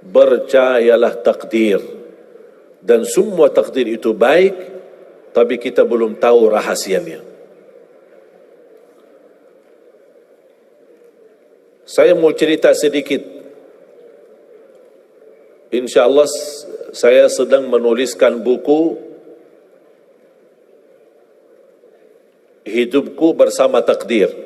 Percayalah takdir, dan semua takdir itu baik, tapi kita belum tahu rahasianya. Saya mau cerita sedikit. InsyaAllah saya sedang menuliskan buku Hidupku Bersama Takdir.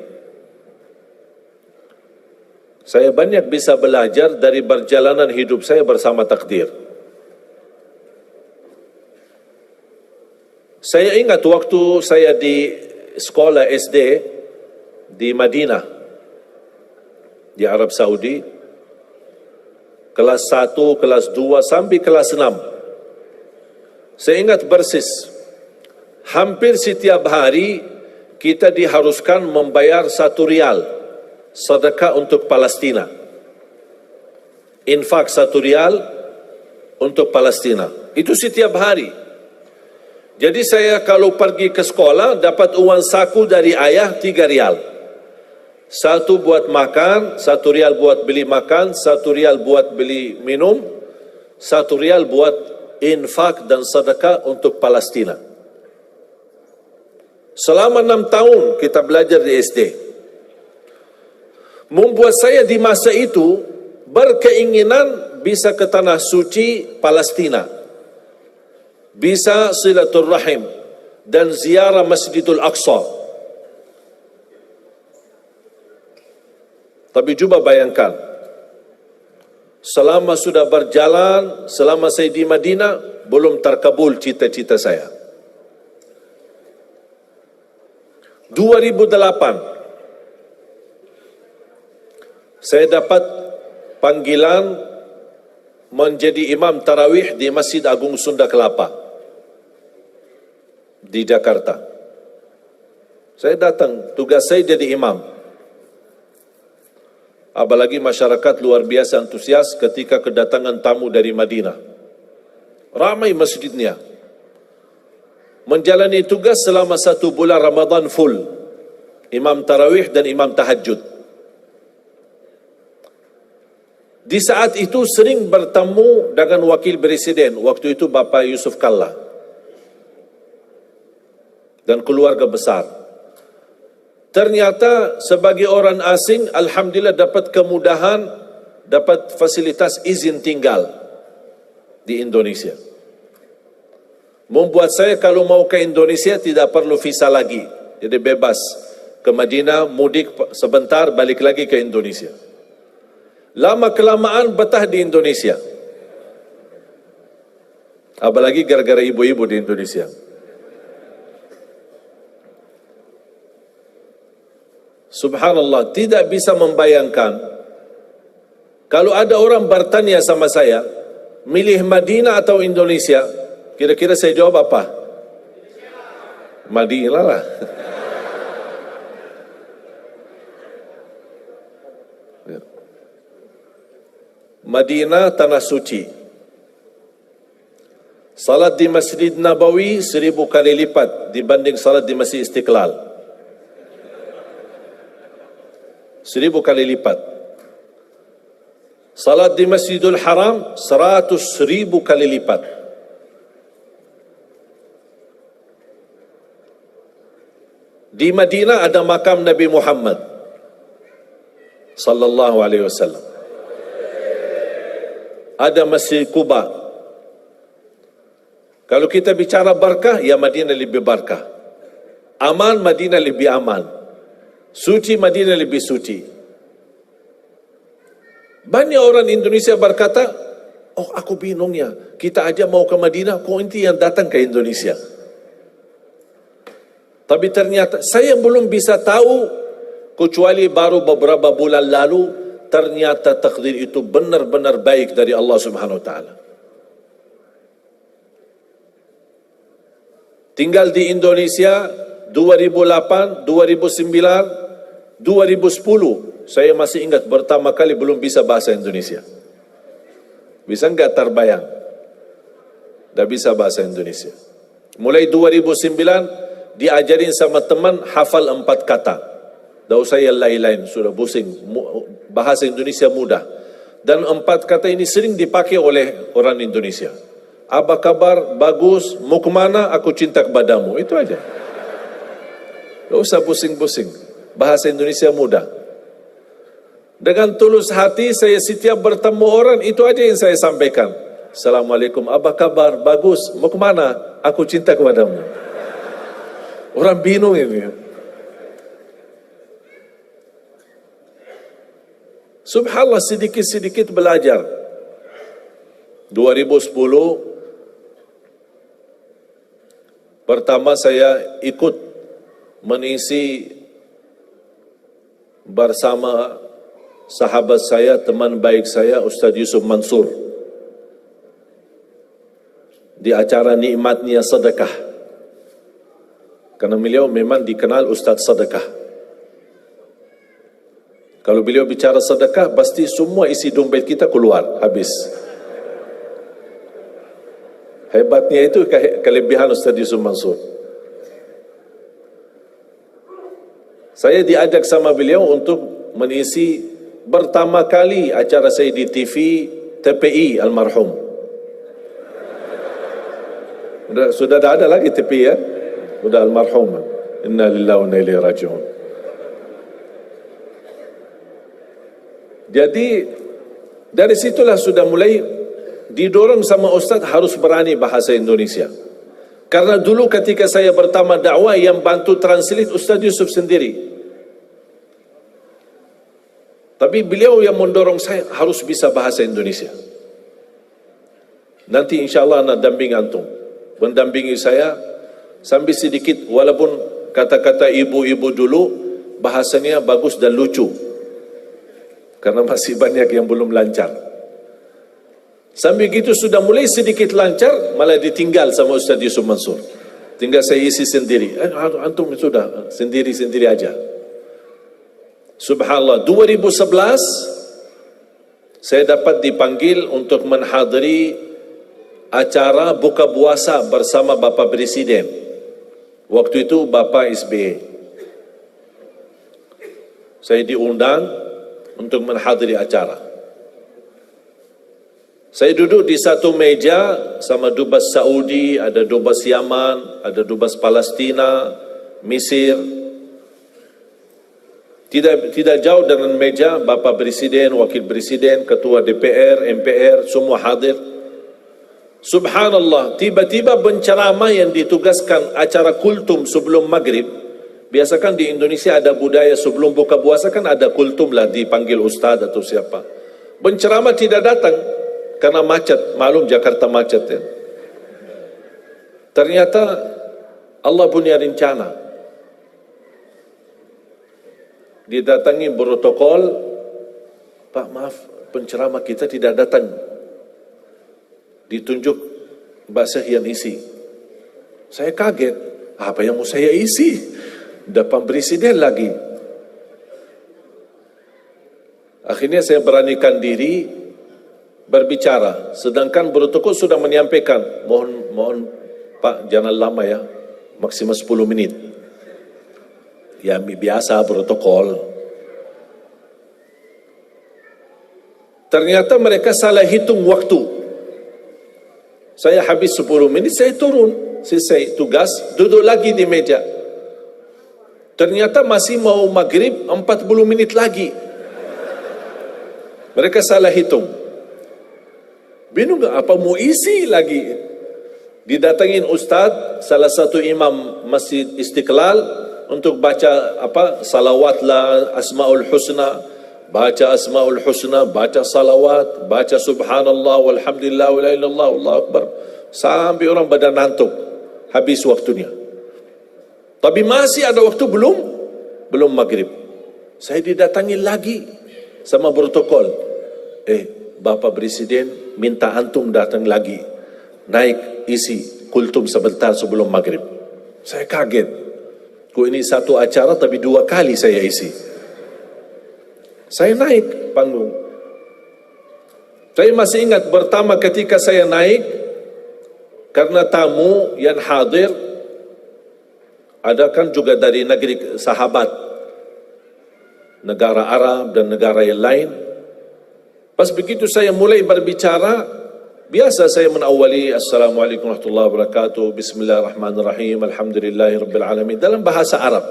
Saya banyak bisa belajar dari perjalanan hidup saya bersama takdir. Saya ingat waktu saya di sekolah SD di Madinah, di Arab Saudi, kelas 1, kelas 2 sampai kelas 6. Saya ingat persis, hampir setiap hari kita diharuskan membayar 1 rial sedekah untuk Palestina. Infak 1 rial untuk Palestina. Itu setiap hari. Jadi saya kalau pergi ke sekolah dapat uang saku dari ayah 3 rial. 1 buat makan, 1 rial buat beli makan, 1 rial buat beli minum, 1 rial buat infak dan sedekah untuk Palestina. Selama 6 tahun kita belajar di SD. Membuat saya di masa itu berkeinginan bisa ke tanah suci Palestina, bisa silaturrahim dan ziarah Masjidul Aqsa. Tapi coba bayangkan, selama sudah berjalan, selama saya di Madinah, belum terkabul cita-cita saya. 2008 saya dapat panggilan menjadi imam tarawih di Masjid Agung Sunda Kelapa di Jakarta. Saya datang, tugas saya jadi imam. Apalagi masyarakat luar biasa antusias ketika kedatangan tamu dari Madinah. Ramai masjidnya. Menjalani tugas selama 1 bulan Ramadan full. Imam tarawih dan imam tahajud. Di saat itu sering bertemu dengan wakil presiden, waktu itu Bapak Yusuf Kalla, dan keluarga besar. Ternyata sebagai orang asing, alhamdulillah dapat kemudahan, dapat fasilitas izin tinggal di Indonesia. Membuat saya kalau mau ke Indonesia tidak perlu visa lagi, jadi bebas ke Madinah, mudik sebentar, balik lagi ke Indonesia. Lama kelamaan betah di Indonesia. Apalagi gara-gara ibu-ibu di Indonesia. Subhanallah, tidak bisa membayangkan kalau ada orang bertanya sama saya, milih Madinah atau Indonesia, kira-kira saya jawab apa? Madinah lah. Madinah tanah suci. Salat di Masjid Nabawi 1000 kali lipat dibanding salat di Masjid Istiqlal. 1000 kali lipat. Salat di Masjidul Haram 100.000 kali lipat. Di Madinah ada makam Nabi Muhammad sallallahu alaihi wasallam. Ada Masjid Quba. Kalau kita bicara barakah, ya Madinah lebih barakah. Aman, Madinah lebih aman. Suci, Madinah lebih suci. Banyak orang Indonesia berkata, oh aku bingung ya, kita aja mau ke Madinah, kok inti yang datang ke Indonesia? Tapi ternyata saya belum bisa tahu, kecuali baru beberapa bulan lalu, ternyata takdir itu benar-benar baik dari Allah Subhanahu wa taala. Tinggal di Indonesia 2008, 2009, 2010, saya masih ingat pertama kali belum bisa bahasa Indonesia. Bisa enggak terbayang? Dah bisa bahasa Indonesia. Mulai 2009 diajarin sama teman hafal 4 kata. Dah usah yang lain-lain, sudah pusing. Bahasa Indonesia mudah. Dan 4 kata ini sering dipakai oleh orang Indonesia. Apa kabar? Bagus. Mau kemana? Aku cinta kepadamu. Itu aja. Tak usah pusing-pusing. Bahasa Indonesia mudah. Dengan tulus hati saya setiap bertemu orang, itu aja yang saya sampaikan. Assalamualaikum, apa kabar? Bagus. Mau kemana? Aku cinta kepadamu. Orang bingung ini. Subhanallah, sedikit-sedikit belajar. 2010 pertama saya ikut mengisi bersama sahabat saya, teman baik saya, Ustaz Yusuf Mansur, di acara nikmatnya sedekah. Karena beliau memang dikenal Ustaz sedekah. Kalau beliau bicara sedekah, pasti semua isi dompet kita keluar, habis. Hebatnya itu kelebihan Ustaz Yusuf Mansur. Saya diajak sama beliau untuk mengisi pertama kali acara saya di TV TPI almarhum. Sudah ada lagi TPI ya? Sudah almarhum. Inna lillahi wa inna ilaihi raji'un. Jadi dari situlah sudah mulai didorong sama Ustaz harus berani bahasa Indonesia. Karena dulu ketika saya pertama dakwah, yang bantu translate Ustaz Yusuf sendiri. Tapi beliau yang mendorong saya harus bisa bahasa Indonesia. Nanti insyaAllah nak damping antum, mendampingi saya sambil sedikit, walaupun kata-kata ibu-ibu dulu bahasanya bagus dan lucu. Karena masih banyak yang belum lancar. Sambil gitu sudah mulai sedikit lancar, malah ditinggal sama Ustaz Yusuf Mansur. Tinggal saya isi sendiri. Antum sudah sendiri-sendiri aja. Subhanallah, 2011 saya dapat dipanggil untuk menghadiri acara buka puasa bersama Bapak Presiden. Waktu itu Bapak SBY. Saya diundang untuk menghadiri acara. Saya duduk di satu meja sama dubes Saudi, ada dubes Yaman, ada dubes Palestina, Mesir. Tidak jauh dengan meja Bapak Presiden, Wakil Presiden, Ketua DPR, MPR, semua hadir. Subhanallah, tiba-tiba penceramah yang ditugaskan acara kultum sebelum maghrib. Biasakan di Indonesia ada budaya sebelum buka puasa kan ada kultum lah, dipanggil ustaz atau siapa. Penceramah tidak datang karena macet, maklum Jakarta macet ya. Ternyata Allah punya rencana. Didatangi protokol, Pak maaf penceramah kita tidak datang. Ditunjuk bahasa yang isi. Saya kaget, apa yang mau saya isi? Depan presiden lagi. Akhirnya saya beranikan diri berbicara, sedangkan protokol sudah menyampaikan, mohon Pak jangan lama ya, maksimal 10 menit. Ya biasa protokol. Ternyata mereka salah hitung waktu. Saya habis 10 menit, saya turun, selesai tugas, duduk lagi di meja. Ternyata masih mau maghrib 40 menit lagi. Mereka salah hitung. Bingung gak apa mau isi lagi. Didatangin Ustaz, salah satu imam Masjid Istiqlal, untuk baca salawat lah, Asmaul Husna. Baca Asmaul Husna, baca salawat, baca subhanallah, walhamdulillah, wa la ilaha illallah, Allahu Akbar. Sampai orang badan ngantuk. Habis waktunya. Tapi masih ada waktu belum maghrib. Saya didatangi lagi sama protokol. Bapak Presiden minta antum datang lagi. Naik isi kultum sebentar sebelum maghrib. Saya kaget. Kok ini satu acara tapi 2 kali saya isi. Saya naik panggung. Saya masih ingat pertama ketika saya naik, karena tamu yang hadir ada kan juga dari negeri sahabat, negara Arab dan negara yang lain. Pas begitu saya mulai berbicara, biasa saya menawali Assalamualaikum warahmatullahi wabarakatuh, Bismillahirrahmanirrahim, Alhamdulillahirabbil alamin dalam bahasa Arab.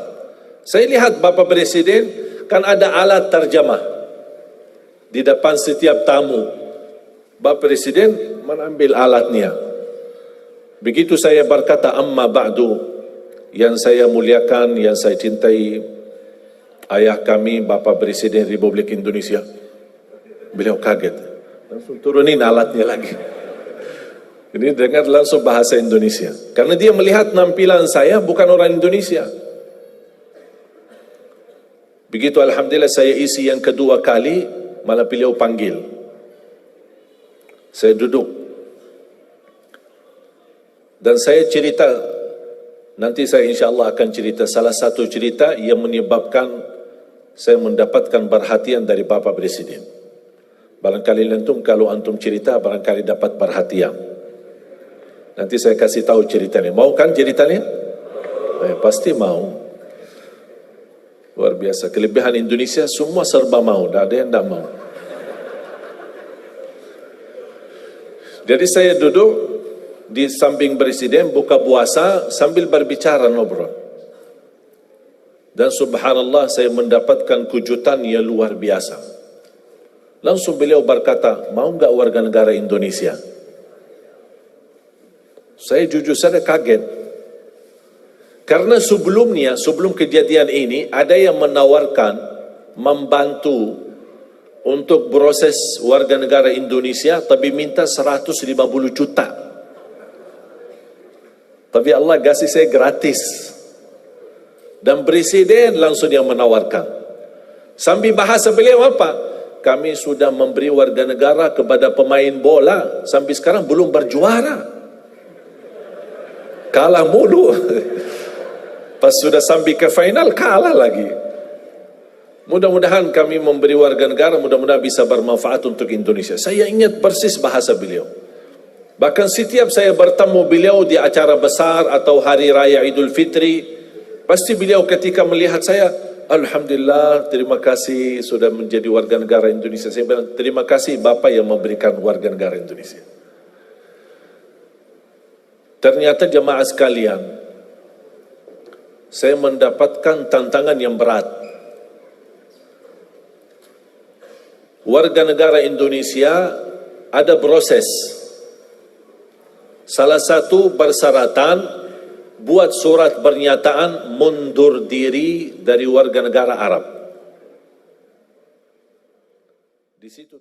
Saya lihat Bapak Presiden kan ada alat terjemah di depan setiap tamu. Bapak Presiden mengambil alatnya. Begitu saya berkata amma ba'du, yang saya muliakan, yang saya cintai, ayah kami Bapak Presiden Republik Indonesia. Beliau kaget, langsung turunin alatnya lagi. Ini dengar langsung bahasa Indonesia, karena dia melihat nampilan saya bukan orang Indonesia. Begitu alhamdulillah saya isi yang kedua kali, malah beliau panggil. Saya duduk dan saya cerita, nanti saya insyaAllah akan cerita salah satu cerita yang menyebabkan saya mendapatkan perhatian dari Bapak Presiden. Barangkali antum kalau antum cerita barangkali dapat perhatian. Nanti saya kasih tahu ceritanya. Mau kan ceritanya? Pasti mau. Luar biasa. Kelebihan Indonesia semua serba mau, tidak ada yang tidak mau. Jadi saya duduk di samping Presiden buka puasa sambil berbicara ngobrol. Dan subhanallah saya mendapatkan kejutan yang luar biasa. Langsung beliau berkata, mau enggak warga negara Indonesia? Saya jujur saja kaget. Karena sebelumnya, sebelum kejadian ini, ada yang menawarkan membantu untuk proses warga negara Indonesia, tapi minta 150 juta. Tapi Allah kasih saya gratis. Dan Presiden langsung yang menawarkan. Sambil bahasa beliau apa? Kami sudah memberi warga negara kepada pemain bola, sampai sekarang belum berjuara. Kalah mulu. Pas sudah sampai ke final, kalah lagi. Mudah-mudahan kami memberi warga negara, mudah-mudahan bisa bermanfaat untuk Indonesia. Saya ingat persis bahasa beliau. Bahkan setiap saya bertemu beliau di acara besar atau Hari Raya Idul Fitri, pasti beliau ketika melihat saya, Alhamdulillah, terima kasih sudah menjadi warga negara Indonesia. Saya bilang, terima kasih Bapak yang memberikan warga negara Indonesia. Ternyata jemaah sekalian, saya mendapatkan tantangan yang berat. Warga negara Indonesia ada proses. Salah satu persyaratan buat surat pernyataan mundur diri dari warga negara Arab. Di situ